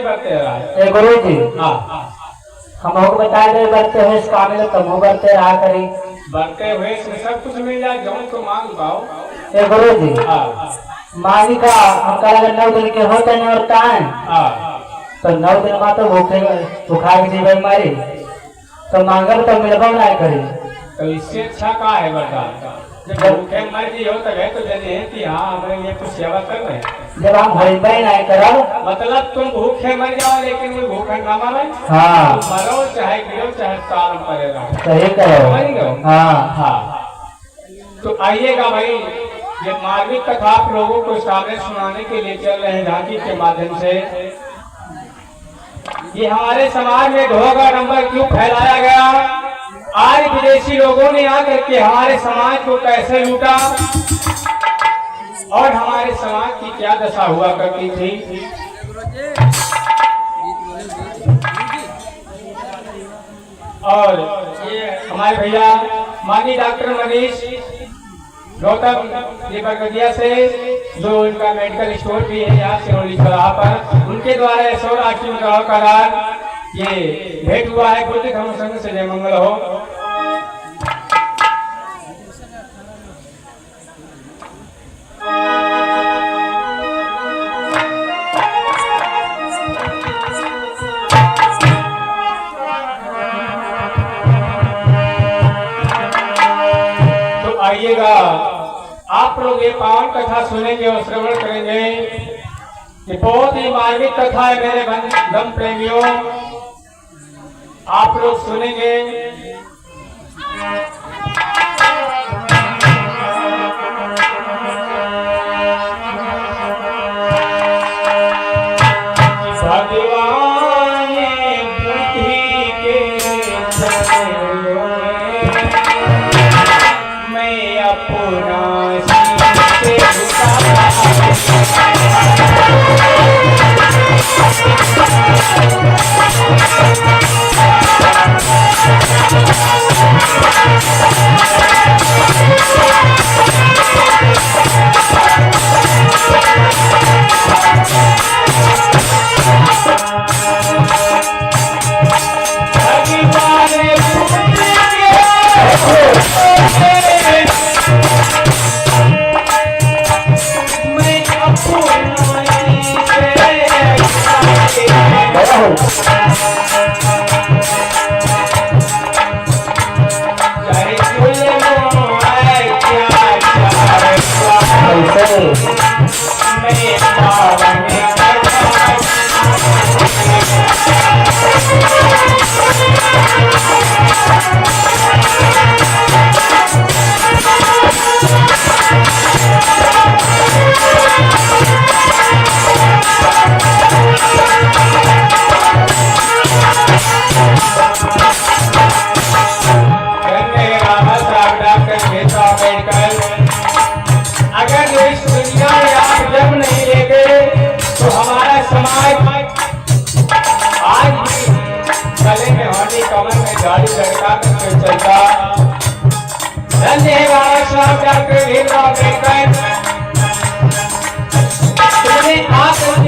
बरते रहा। ए गुरु जी हाँ हम को बता दे बरते हुए इस काबिल तुम बरते रहा करी। बरते हुए इसमें सब कुछ मिल जाए जो तो मांग पाओ। ए गुरु जी हाँ मांगी का हमका अगर 9 दिन के होते नहीं होता है हाँ तो 9 दिन बाद तो भूखे भूखा के जीवन मारी तो मांगल तो मिलबो नहीं करी। तो इससे अच्छा का है बता जब भूखे मर गई हो तो गए तो जने कि हाँ हमारे लिए कुछ सेवा कर रहे हैं। जब हम भइबे नहीं करब मतलब तुम भूखे मर जाओ लेकिन वो भूखा ना मरे। हाँ मरो चाहे गिरो चाहे ताल पड़े रहो। सही कहो। हाँ हाँ तो आइएगा भाई ये मार्मिक कथा आप लोगों को सामने सुनाने के लिए चल रहे हैं झांकी के माध्यम से। ये हमारे समाज में ढोंगा नंबर क्यों फैलाया गया, आज विदेशी लोगों ने आकर के हमारे समाज को कैसे लूटा और हमारे समाज की क्या दशा हुआ करती थी। और ये हमारे भैया माननीय डॉक्टर मनीष गौतम जी बरगदिया से जो इनका मेडिकल स्टोर भी है यहाँ से चौराहा पर, उनके द्वारा सौराष्ट्र करार ये भेंट हुआ है। बुद्ध धर्म संघ से जय मंगल हो। तो आइएगा आप लोग ये पावन कथा सुनेंगे और श्रवण करेंगे। ये बहुत ही मार्मिक कथा है मेरे धर्म प्रेमियों, आप लोग सुनेंगे। भगवान बुद्धि के मैं अपना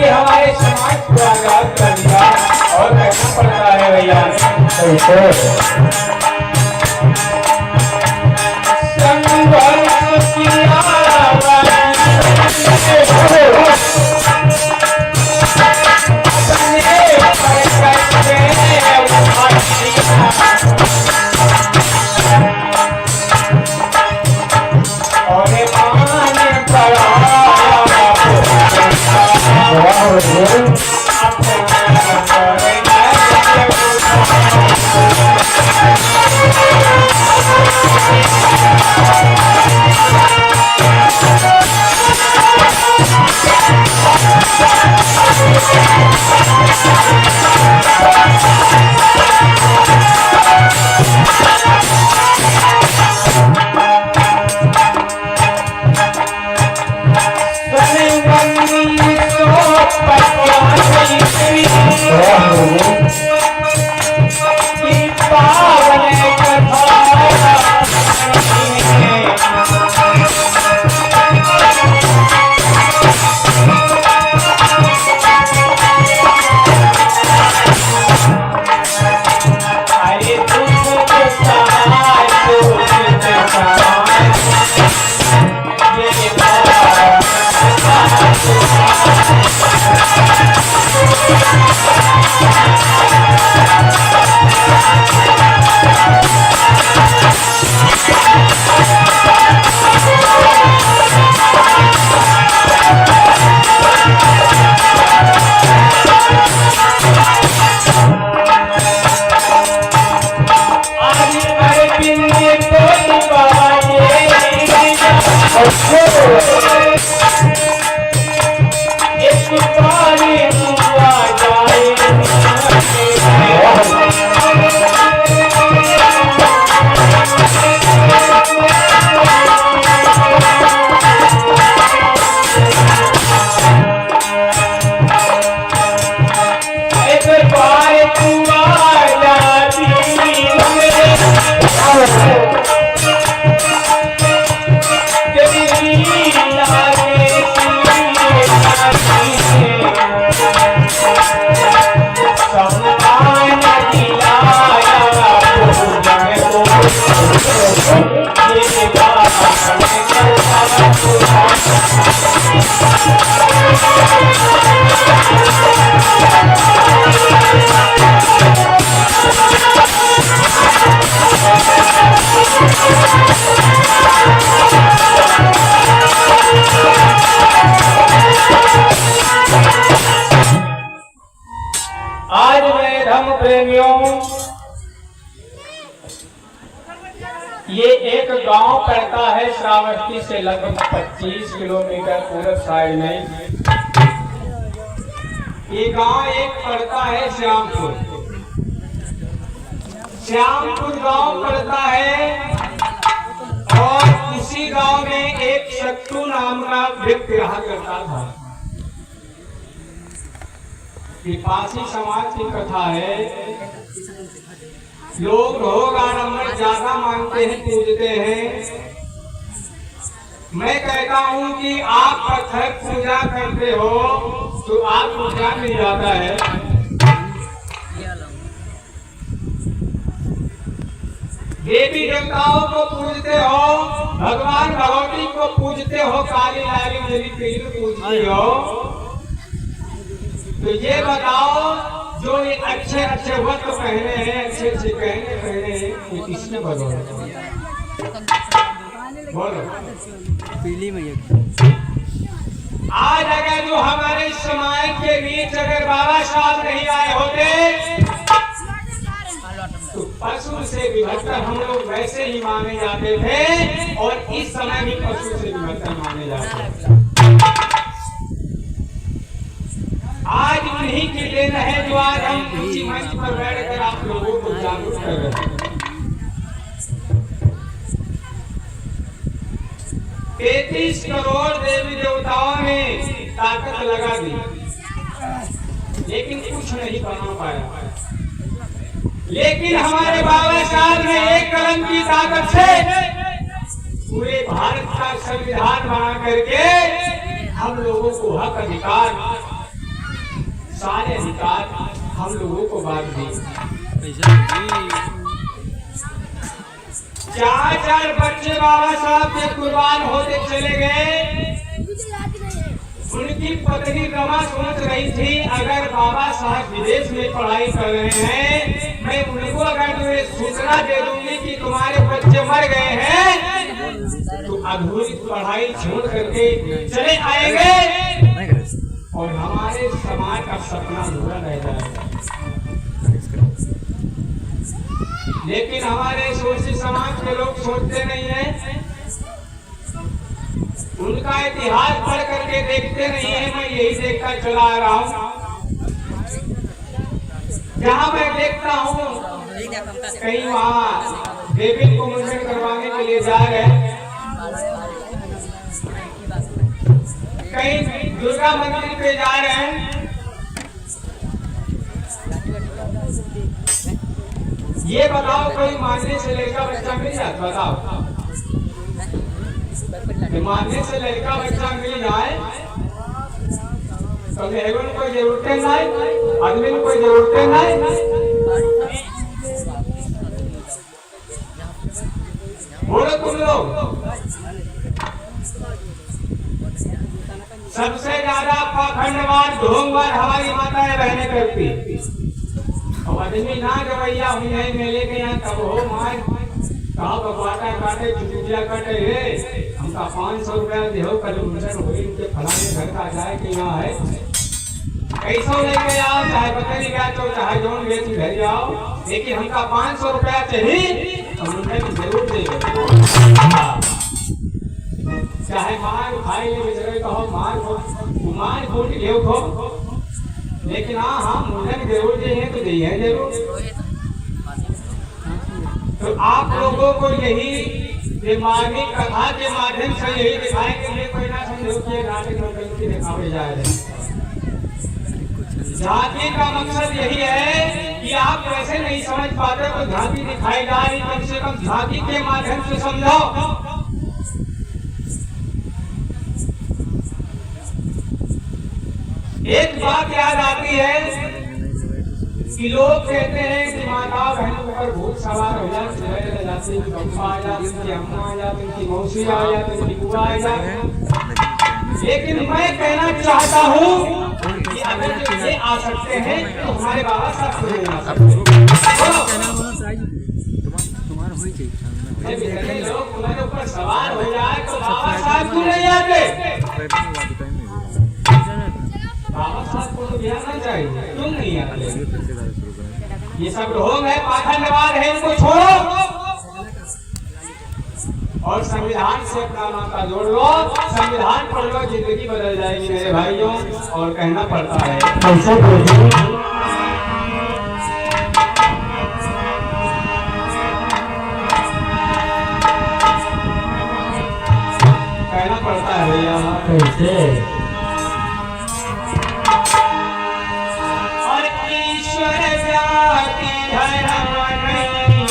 हमारे समाज को आजाद कर दिया और कहना पड़ता है भैया आज मैं धर्म प्रेमियों, ये एक गांव पड़ता है श्रावस्ती से लगभग 25 किलोमीटर पूर्व साइड में। ये गांव एक पड़ता है श्यामपुर। श्यामपुर गांव पड़ता है और उसी गांव में एक शत्रु नाम का व्यक्ति रहा करता था। ये पासी समाज की कथा है। लोग भोग आडंबर ज्यादा मानते हैं, पूजते हैं। मैं कहता हूं कि आप पत्थर पूजा करते हो तो आपको क्या मिल जाता है? देवी देवताओं को पूजते हो, भगवान भगवती को पूजते हो, काली लाली जली पीली पूजते हो, तो ये बताओ जो ये अच्छे अच्छे वस्त्र पहने हैं, अच्छे अच्छे गहने पहने हैं, ये किसने बनवाए? बोलो। पीली मैया आज अगर जो हमारे समाज के बीच अगर बाबा साहब नहीं आए होते तो पशु से विभत्तर हम लोग वैसे ही माने जाते थे और इस समय भी पशु से विभत्तर माने जाते हैं। आज उन्हीं की देन है जो आज हम इसी मंच पर बैठकर आप लोगों को जागरूक कर रहे हैं। 33 करोड़ देवी देवताओं ने ताकत लगा दी, लेकिन कुछ नहीं बना पाया। लेकिन हमारे बाबा साहब ने एक कलम की ताकत से पूरे भारत का संविधान बना करके हम लोगों को हक अधिकार, सारे अधिकार हम लोगों को बांट दी। 4 बच्चे बाबा साहब के कुर्बान होते चले गए। उनकी पत्नी रमा सोच रही थी अगर बाबा साहब विदेश में पढ़ाई कर रहे हैं, मैं उनको अगर तुम्हें सूचना दे दूंगी कि तुम्हारे बच्चे मर गए हैं तो अधूरी पढ़ाई छोड़ करके चले आएंगे और हमारे समाज का सपना पूरा रह जाएगा। लेकिन हमारे सोची समाज के लोग सोचते नहीं है, उनका इतिहास पढ़ करके देखते नहीं है। मैं यही देखकर चला आ रहा हूँ। जहाँ मैं देखता हूँ कहीं वहाँ देवी को मुंडन करवाने के लिए जा रहे हैं, कहीं दुर्गा मंदिर पे जा रहे हैं। ये बताओ कोई मानने से लड़का बच्चा मिल जाता? बताओ, मानने से लड़का बच्चा मिल जाए तो मेहरून कोई जरूरत नहीं, आदमी को कोई जरूरत नहीं। बोलो तुम लोग। सबसे ज्यादा पाखंडवाद ढोंगवाद हमारी माताएं बहनें करती। अब आदमी ना गवैया हुई है मेले के यहाँ तब हो मार कहा बकवाटा काटे चुटिया काटे रे हमका 500 रुपया देहो कल मुंडन हुई उनके फलाने घर का जाए कि यहाँ है कैसा लेके आओ, चाहे बकरी क्या तो चाहे जोन बेच घर जाओ, लेकिन हमका 500 रुपया चाहिए तो मुंडन जरूर देगा। चाहे मार खाई ले बेचारे कहो मार फूट घेव खो, लेकिन हाँ मुंडन जरूर दे तो दिए जरूर। तो आप लोगों को यही दिमागी कथा के माध्यम से यही दिखाए कि ये कोई ना समझो कि नाटक में दिखावे जा रहे हैं। झांकी का मकसद यही है कि आप वैसे नहीं समझ पाते तो झांकी दिखाई जा रही, कम से कम झांकी के माध्यम से समझो। एक बात याद आती है कि लोग कहते हैं कि माता बहनों पर भूत सवार हो जाती है, अम्मा आ जाती, उनकी अम्मा आ जाती, उनकी मौसी आ जाती, उनकी बुआ आ जाती। लेकिन मैं कहना चाहता हूँ कि अगर ये आ सकते हैं तो हमारे बाबा साहब क्यों नहीं आ सकते? लोग तुम्हारे ऊपर सवार हो जाए तो बाबा साहब क्यों नहीं आते? बाबा साहब को मुझे आना चाहिए, तुम नहीं आते। ये सब ढोंग है, पाखंडवाद है, इनको छोड़ो और संविधान से अपना नाता जोड़ लो, संविधान पढ़ लो, जिंदगी बदल जाएगी मेरे भाइयों। और कहना पड़ता है कैसे बोलिए कहना पड़ता है भैया कैसे और ईश्वर जाति धर्म नहीं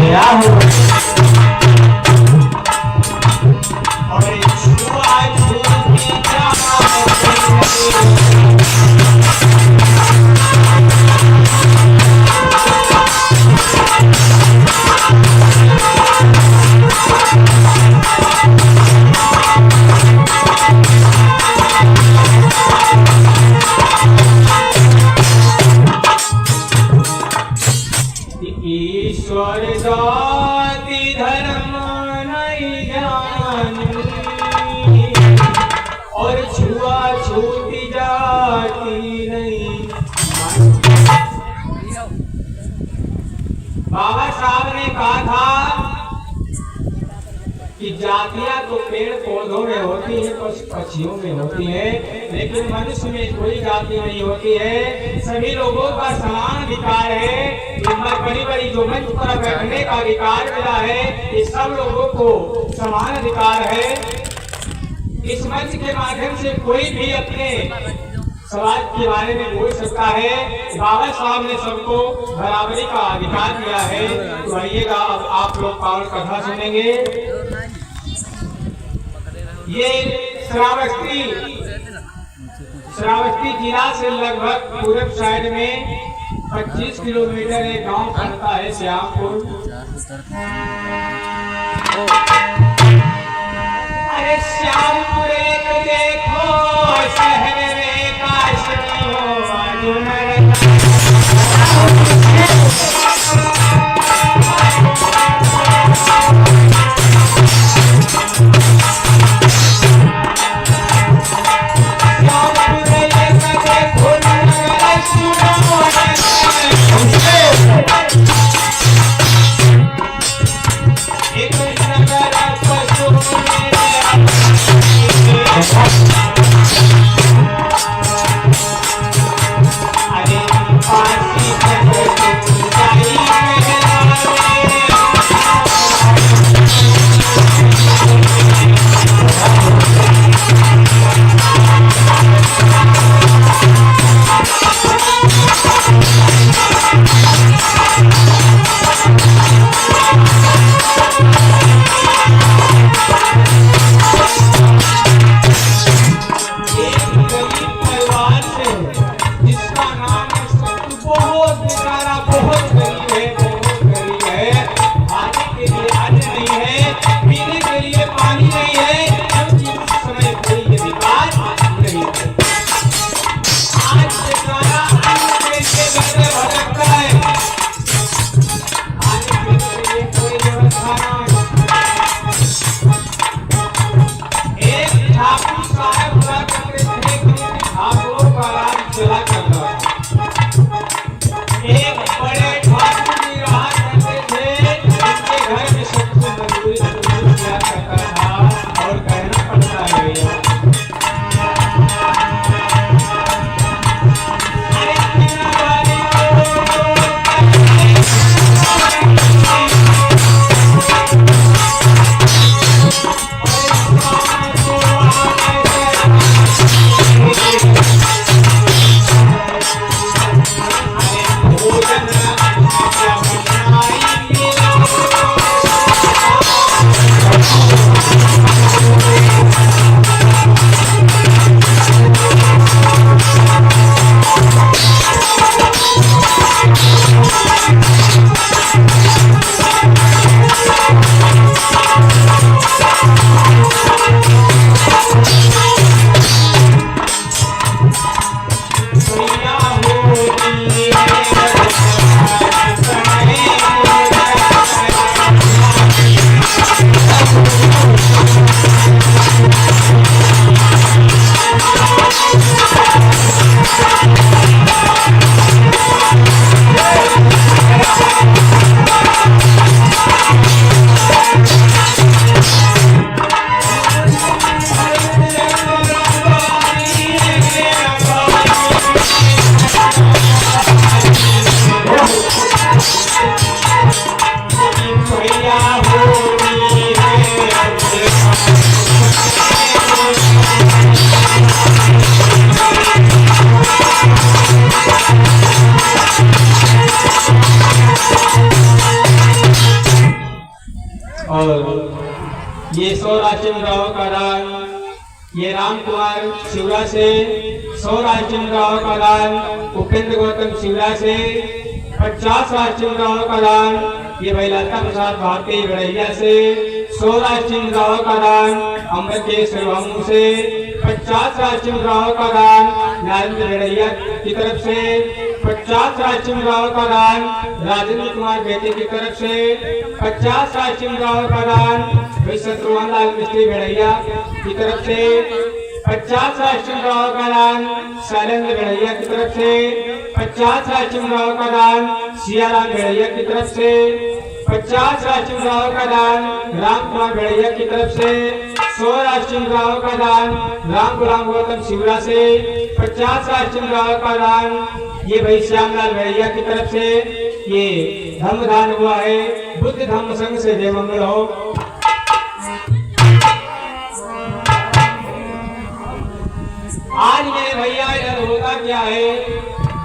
क्या हो ईश्वर जाति धर्म नहीं जानी और छुआछूती जाति नहीं। बाबा साहब ने कहा था कि जातियां तो पेड़ पौधों में होती है, पशु पक्षियों में होती है, लेकिन मनुष्य में कोई जाति नहीं होती है। सभी लोगों का समान अधिकार है। बड़ी बड़ी जो मंच पर बैठने का अधिकार मिला है, ये सब लोगों को समान अधिकार है। इस मंच के माध्यम से कोई भी अपने समाज के बारे में बोल सकता है। बाबा साहब ने सबको बराबरी का अधिकार दिया है। तो आइएगा, अब आप लोग पावन कथा सुनेंगे। ये श्रावस्ती जिला से लगभग पूरब साइड में 25 किलोमीटर एक गांव पड़ता है, श्यामपुर। अरे श्यामपुर एक देखो शहर में काशनी हो बाजू अरे पासी और ये 100 राशन राव का दान, ये राम कुमार शिवरा से 100 राशन राव का दान, उपेंद्र गौतम शिवरा से 50 राशन राव का दान, ये भाई लता प्रसाद भारती गड़ैया से 100 राशन राव का दान, अमृतेश्वर बाबू से 50 राशन राव का दान, नरेंद्र गड़ैया की तरफ से 50 राशन राव का दान, राजेंद्र कुमार बेटे की तरफ से 50 राशन राव का दान, शत्रुघ्न लाल मिस्त्री गड़ैया की तरफ से 50 राशन राव का दान, शैलेंद्र गड़ैया की तरफ से 50 राशन राव का दान, सियाराम गड़ैया की तरफ से 50 राशन राव का दान, राम कुमार गड़ैया की तरफ से 100 राशन राव का दान, राम गुलाम गौतम शिवरा से 50 राशन राव का दान, ये भाई श्यामलाल गड़ैया की तरफ से ये धर्म दान हुआ है। बुद्ध धर्म संघ से जय मंगल हो। आज मेरे भैया इधर होता क्या है,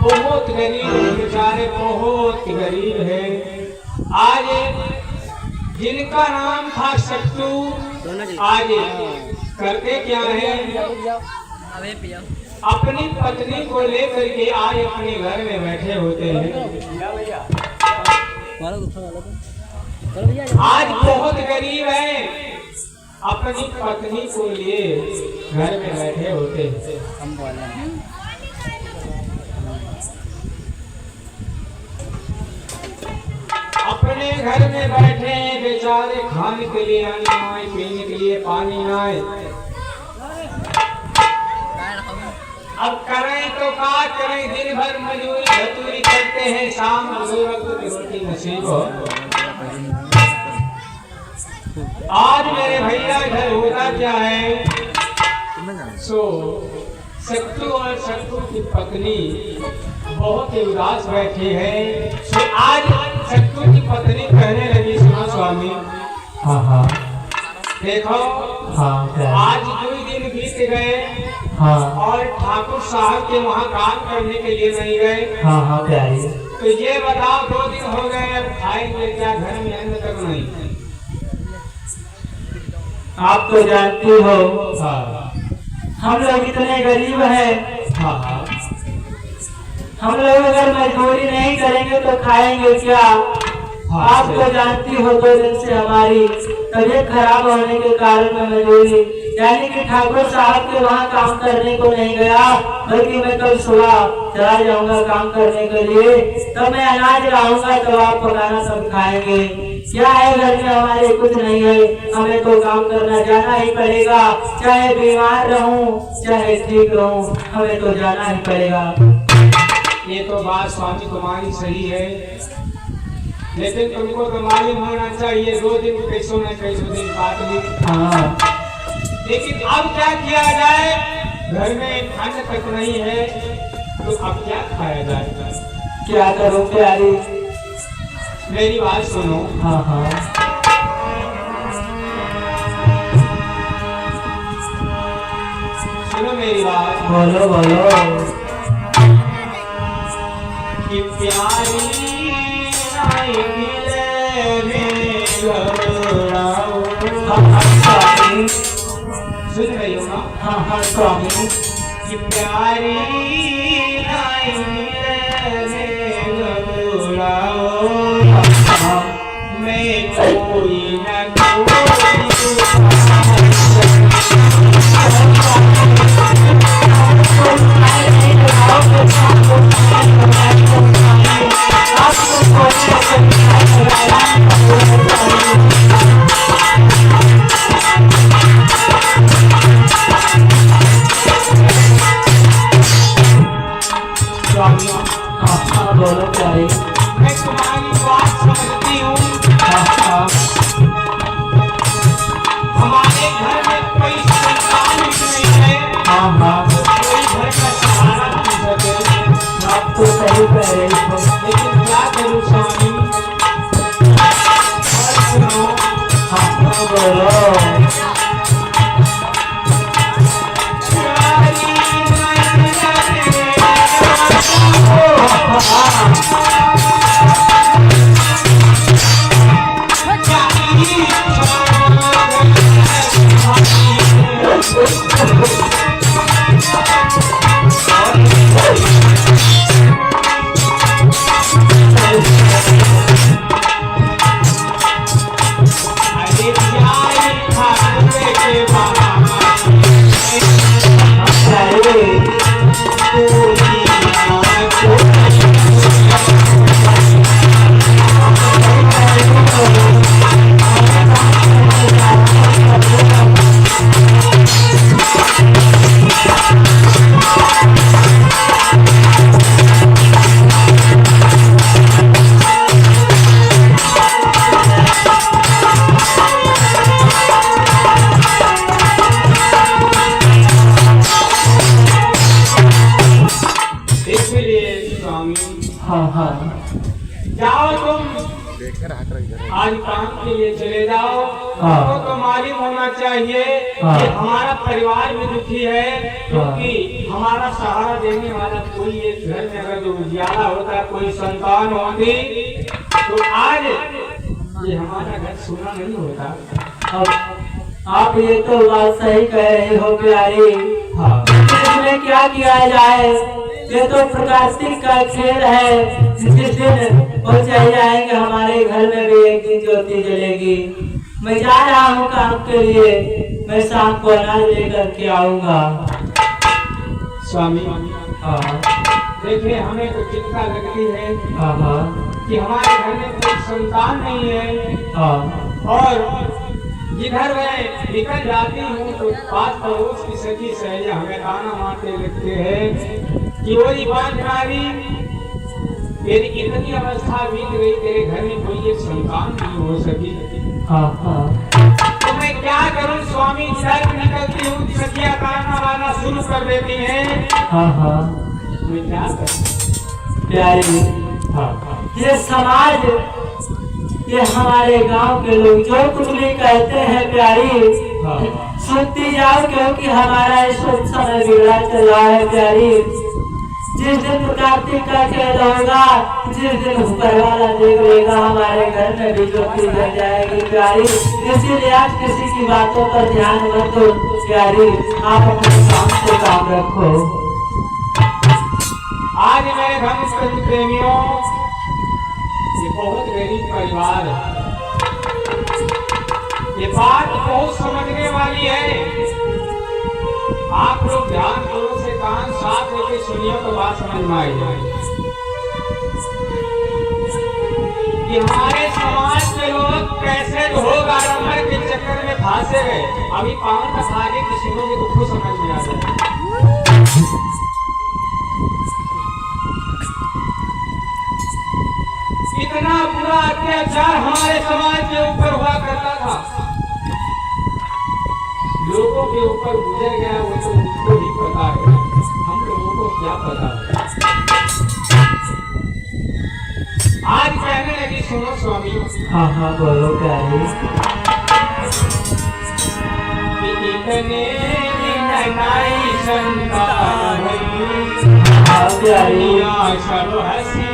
बहुत गरीब बेचारे बहुत गरीब है। आज जिनका नाम था सट्टू आज करते क्या है, अपनी पत्नी को लेकर के आज अपने घर में बैठे होते हैं। आज बहुत गरीब है, अपनी पत्नी को लिए घर में बैठे होते हैं। अपने घर में बैठे बेचारे, खाने के लिए अन्न आए, पीने के लिए पानी आए। अब करें तो क्या करें, दिन भर मजदूरी धतूरी करते हैं, शाम दो वक्त की रोटी नसीब हो। आज मेरे भैया इधर होता क्या है, सट्टू और सट्टू की पत्नी बहुत ही उदास बैठी है। आज सट्टू की पत्नी कहने लगी, सुनो स्वामी, हाँ हाँ देखो हाँ आज 2 दिन बीत गए हाँ और ठाकुर साहब के वहाँ काम करने के लिए नहीं गए। हाँ हाँ प्यारी, तो ये बताओ 2 दिन हो गए, अब खाएंगे क्या, घर में अन्न तक नहीं। आप तो जानती हो हाँ हम लोग इतने गरीब हैं, हाँ हाँ हम लोग अगर मजदूरी नहीं करेंगे तो खाएंगे क्या। आप तो जानती हो 2 दिन से हमारी तबीयत खराब होने के कारण मैं मजदूरी यानी कि ठाकुर साहब के वहाँ काम करने को नहीं गया, बल्कि मैं कल सुबह चला जाऊंगा काम करने के लिए। तब मैं अनाज लाऊंगा तो आप पकाना सब खाएंगे। क्या है घर में हमारे कुछ नहीं है, हमें तो काम करना जाना ही पड़ेगा, चाहे बीमार रहूं चाहे ठीक रहूं, हमें तो जाना ही पड़ेगा। ये तो बात स्वामी तुम्हारी सही है, लेकिन तुमको तो मालूम होना चाहिए 2 दिन कैसों न कैसों दिन काट ली। हाँ लेकिन अब क्या किया जाए, घर में अन्न तक नहीं है, तो अब क्या खाया जाए। क्या करूं प्यारी, मेरी बात सुनो। हाँ हाँ सुनो मेरी बात। बोलो बोलो। कि प्यारी आई मिले में घबराओ। स्वामी सुन रही हो ना? हाँ हाँ स्वामी, कि प्यारी आई मिले में घबराओ, मैं कोई न बोलो प्यारी। मैं तुम्हारी बात समझती हूँ। हमारे घर में कोई संतान नहीं है, हाँ हाँ कोई घर का सहारा नहीं सके। आप तो सही कह रही हो, लेकिन क्या करूँ स्वामी। और सुनो। हाँ हाँ बोलो। क्या हाँ जाओ तुम आज काम के लिए चले जाओ। हमको तो मालूम होना चाहिए कि हमारा परिवार भी दुखी है, क्योंकि हमारा सहारा देने वाला कोई एक घर में अगर जो उजियारा होता, कोई संतान होती तो आज ये हमारा घर सुना नहीं होता। अब आप ये तो बात सही कह रहे हो प्यारी। हाँ इसमें क्या किया जाए, ये तो प्रकाशित का खेल है। जिस दिन वो चले जाएंगे हमारे घर में भी एक दिन ज्योति जलेगी। मैं जा रहा हूँ काम के लिए, मैं शाम को अनाज लेकर के आऊंगा। स्वामी हाँ देखिए, हमें तो चिंता लगती है हाँ कि हमारे घर में कोई संतान नहीं है, हाँ और जिधर मैं निकल जाती हूँ तो पास पड़ोस की सखी सहेलियां हमें ताना मारते लगते हैं कि वो बात नारी, तेरी इतनी अवस्था बीत गई, तेरे घर में कोई एक संतान नहीं हो सकी। तो मैं क्या करूं स्वामी, सर निकलती हूँ सखियां ताना मारना शुरू कर देती हैं। मैं क्या करूं प्यारी। ये समाज, ये हमारे गांव के लोग जो कुछ भी कहते हैं प्यारी, सुनती जाओ, क्योंकि हमारा इस समय बिगड़ा चल रहा है प्यारी। जिस दिन कार्तिक का खेल होगा, जिस दिन ऊपर वाला देख लेगा, हमारे घर में भी ज्योति जल जाएगी प्यारी। इसीलिए आप किसी की बातों पर ध्यान मत दो प्यारी, आप अपने काम से काम रखो। आज मेरे धर्म प्रेमियों, ये बहुत गरीब परिवार है, ये बात बहुत समझने वाली है। आप लोग ध्यान पूर्वक से कान साफ लेके सुनिए तो बात समझ में आई जाए कि हमारे समाज के लोग कैसे भोग आडंबर के चक्कर में फंसे गए। अभी पावन आगे की सुनोगे तो खुद समझ में आ जाए। इतना बुरा अत्याचार हमारे समाज के ऊपर हुआ करता था, लोगों के ऊपर गुजर गया वो तो उनको ही पता है, हम लोगों को क्या पता है। आज कहने लगी, सुनो स्वामी। हाँ बोलो प्यारी। इतने नाई संतान प्यारी सब हसी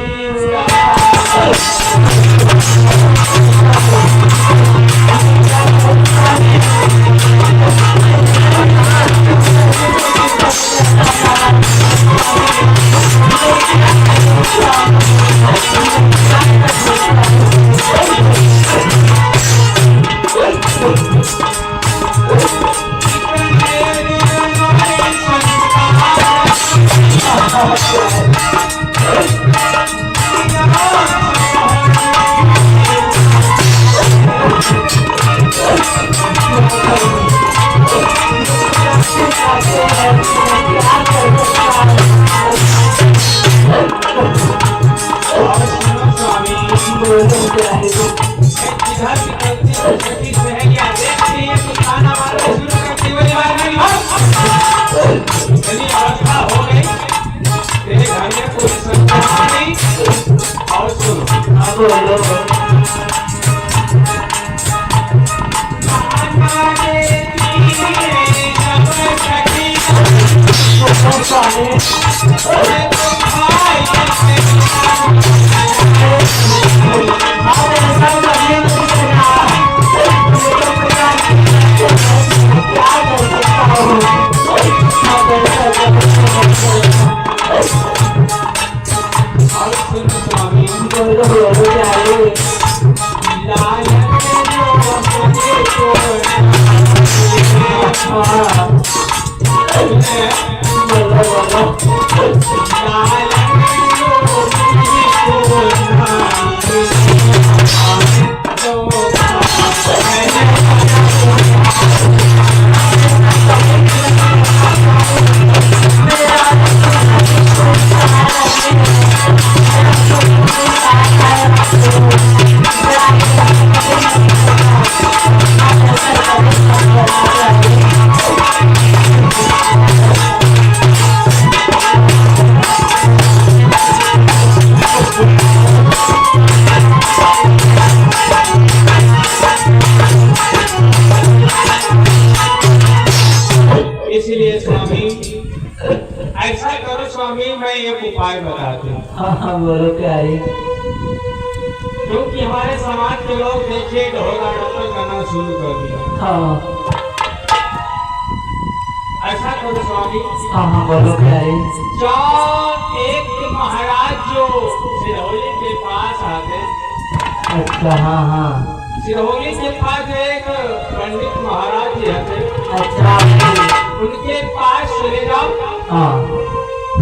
उपाय बताते हैं। हाँ बोलो प्यारी। क्योंकि हमारे समाज के लोग देखिए ढोला डोल करना शुरू कर दिया। हाँ ऐसा करो स्वामी। हाँ बोलो प्यारी। जब एक महाराज जो सिरौली के पास आते। अच्छा हाँ हाँ। सिरौली के पास एक पंडित महाराज जी आते। अच्छा उनके पास चले जाओ। हाँ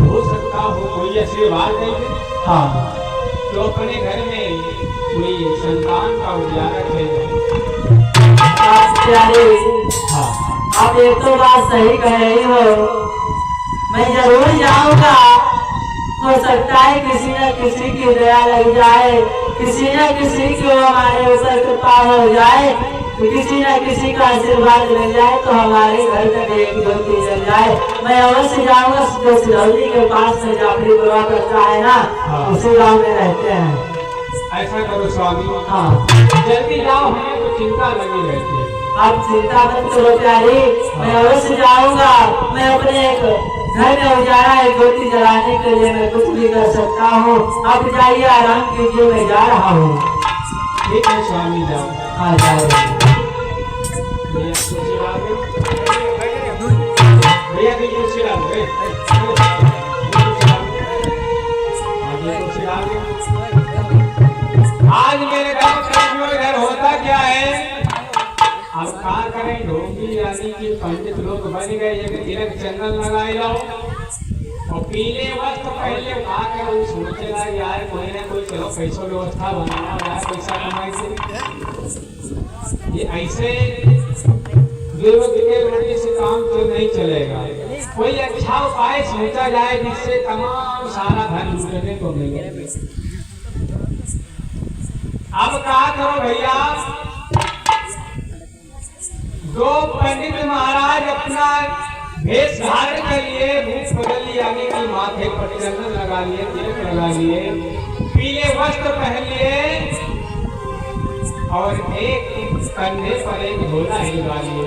हो सकता हो कोई आशीर्वाद नहीं। हाँ तो अपने घर में कोई संतान का उजाला करे। प्यारे हाँ आप एक तो बात सही कह रही हो, मैं जरूर जाऊंगा। हो सकता है किसी न किसी की दया लग जाए, किसी न किसी को हमारे ऊपर कृपा हो जाए, किसी न किसी का आशीर्वाद मिल जाए तो हमारे घर में एक ज्योति जल जाए। मैं अवश्य जाऊंगा। जो सिरौली के पास में जाफरी बुरा पड़ता है ना, उसी गाँव में रहते हैं। ऐसा करो स्वामी। हाँ जल्दी जाओ, हमें तो चिंता लगी रहती है। आप चिंता मत करो प्यारी, मैं अवश्य जाऊंगा। मैं अपने एक घर में उजाला एक ज्योति जलाने के लिए मैं कुछ भी कर सकता हूँ। आप जाइए, आराम कीजिए, मैं जा रहा हूँ। ठीक है स्वामी, जाओ। हाँ जाओ। भैया कुर्सी डाल दो। भैया की कुर्सी डाल दो। आज मेरे घर होता क्या है, अब क्या करें, ढोंगी यानी कि पंडित लोग बन गए। एक तिलक चंदन लगाए लो और पीले वक्त पहले क्या करूँ, सोचेगा यार कोई ना कोई चलो पैसों व्यवस्था बनाना यार, पैसा कमाई से। ये ऐसे दुर्वक्त के रोटी से काम तो नहीं चलेगा। कोई अच्छा उपाय सोचा जाए जिससे तमाम सारा धन लूटने को मिले। अब क्या करो भैया, दो पंडित महाराज अपना भेष धारण कर लिए, रूप बदल लिए, यानी कि माथे पर चंदन लगा लिए, तिलक लगा लिए, पीले वस्त्र पहन लिए और एक कंधे पर एक झोला हिलवा लिए।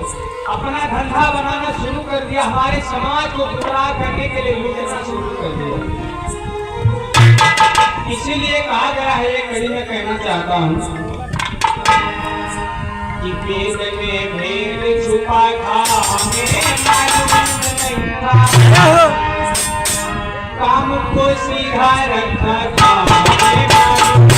अपना धंधा बनाना शुरू कर दिया, हमारे समाज को गुमराह करने के लिए लूटना शुरू कर दिया। इसीलिए कहा गया है, एक कड़ी में कहना चाहता हूँ कि वेद में भेद छुपा था, हमें मालूम नहीं था, काम को सीधा रखा था, हमें मालूम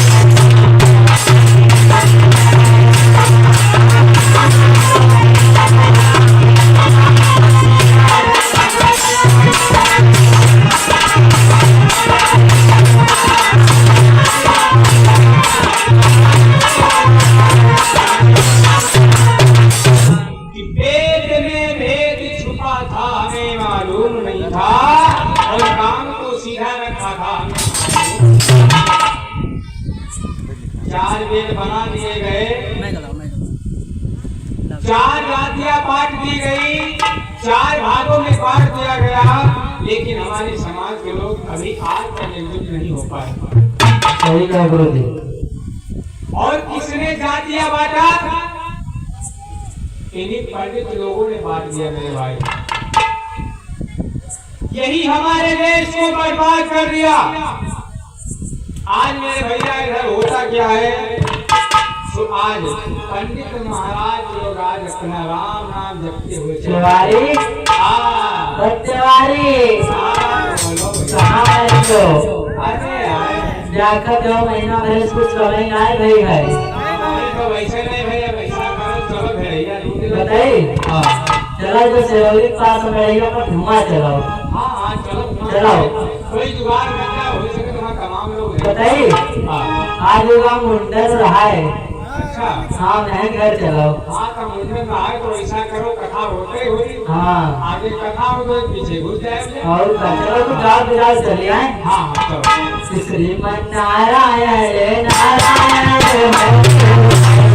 बना दिए गए, चार जातियां बांट दी गई, चार भागों में बांट दिया गया, लेकिन हमारे समाज के लोग अभी आज तक एकजुट नहीं हो पाए। सही कहा गुरु जी। और किसने जातियां बांटा? इन्हीं पंडित लोगों ने बांट दिया मेरे भाई। यही हमारे देश को बर्बाद कर दिया। आज मेरे भैया इधर होता क्या है, तो आज पंडित महाराज लोग आज अपना राम नाम जपते हुए तिवारी जाकर दो महीना भर कुछ समय आए भाई है तो वैसे नहीं भैया, वैसा करो चलो भैया बताइए। चलो जो सिरौली के पास रहेगा पर धुआं चलाओ। हाँ चलो चलाओ, कोई जुगाड़ करना हो सके तो वहाँ तमाम लोग बताइए। आज गाँव मुंडन रहा है। अच्छा हाँ मैं घर चलाओ। हाँ तो मुंडन रहा है तो ऐसा करो, कथा होते हुई हाँ आगे कथा हो तो पीछे घुस जाए और चलो तो गाँव बिगाड़ चले आए। हाँ चलो। श्रीमन नारायण नारायण नारायण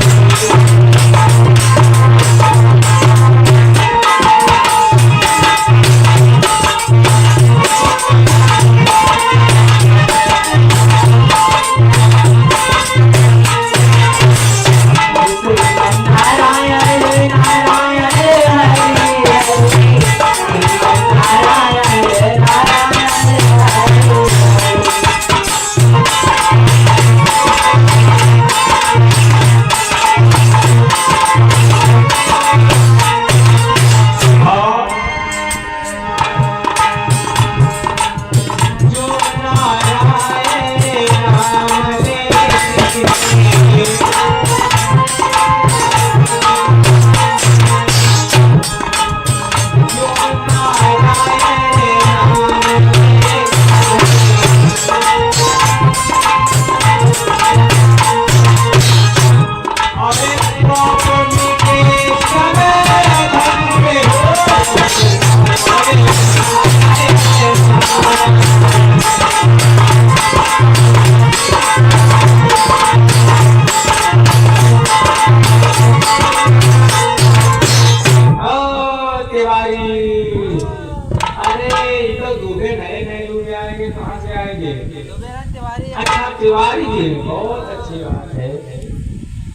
बहुत अच्छी बात है,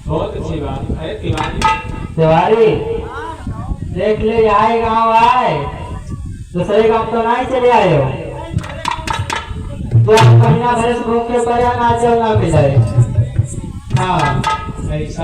बहुत अच्छी बात। अरे तिवारी, तिवारी देख ले, आए गाँव आए, दूसरे गाँव तो नहीं चले आए हो। तो आप महीना भर घूम के पड़ा ना, चलना मिले। हाँ ऐसा